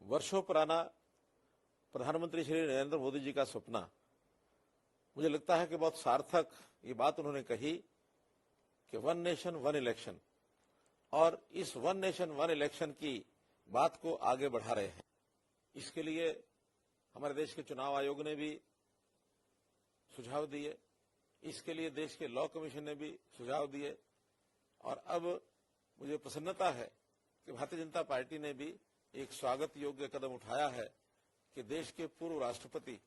वर्षों पुराना प्रधानमंत्री श्री नरेंद्र मोदी जी का सपना, मुझे लगता है कि बहुत सार्थक ये बात उन्होंने कही कि वन नेशन वन इलेक्शन, और इस वन नेशन वन इलेक्शन की बात को आगे बढ़ा रहे हैं। इसके लिए हमारे देश के चुनाव आयोग ने भी सुझाव दिए, इसके लिए देश के लॉ कमीशन ने भी सुझाव दिए, और अब मुझे प्रसन्नता है कि भारतीय जनता पार्टी ने भी एक स्वागत योग्य कदम उठाया है कि देश के पूर्व राष्ट्रपति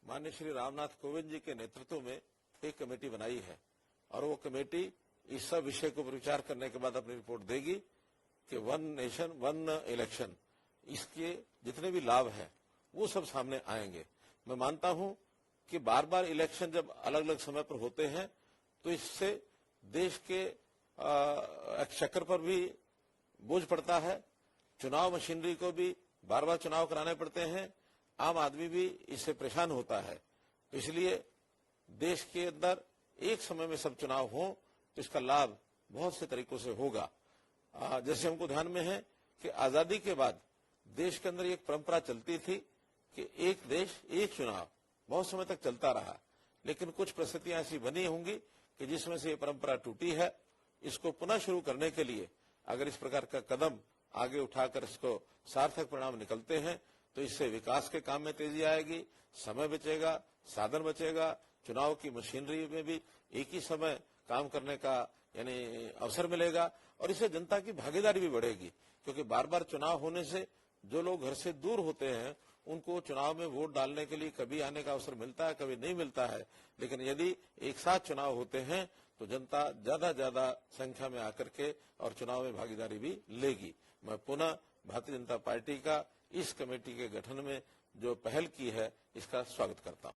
माननीय श्री रामनाथ कोविंद जी के नेतृत्व में एक कमेटी बनाई है, और वो कमेटी इस सब विषय को विचार करने के बाद अपनी रिपोर्ट देगी कि वन नेशन वन इलेक्शन, इसके जितने भी लाभ हैं वो सब सामने आएंगे। मैं मानता हूं कि बार बार इलेक्शन जब अलग अलग समय पर होते हैं तो इससे देश के एक्सचेकर पर भी बोझ पड़ता है, चुनाव मशीनरी को भी बार बार चुनाव कराने पड़ते हैं, आम आदमी भी इससे परेशान होता है। तो इसलिए देश के अंदर एक समय में सब चुनाव हो तो इसका लाभ बहुत से तरीकों से होगा। जैसे हमको ध्यान में है कि आजादी के बाद देश के अंदर एक परंपरा चलती थी कि एक देश एक चुनाव बहुत समय तक चलता रहा, लेकिन कुछ परिस्थितियां ऐसी बनी होंगी कि जिसमें से ये परंपरा टूटी है। इसको पुनः शुरू करने के लिए अगर इस प्रकार का कदम आगे उठाकर इसको सार्थक परिणाम निकलते हैं तो इससे विकास के काम में तेजी आएगी, समय बचेगा, साधन बचेगा, चुनाव की मशीनरी में भी एक ही समय काम करने का यानी अवसर मिलेगा, और इससे जनता की भागीदारी भी बढ़ेगी। क्योंकि बार बार चुनाव होने से जो लोग घर से दूर होते हैं उनको चुनाव में वोट डालने के लिए कभी आने का अवसर मिलता है, कभी नहीं मिलता है, लेकिन यदि एक साथ चुनाव होते हैं तो जनता ज्यादा संख्या में आकर के और चुनाव में भागीदारी भी लेगी। मैं पुनः भारतीय जनता पार्टी का इस कमेटी के गठन में जो पहल की है इसका स्वागत करता हूं।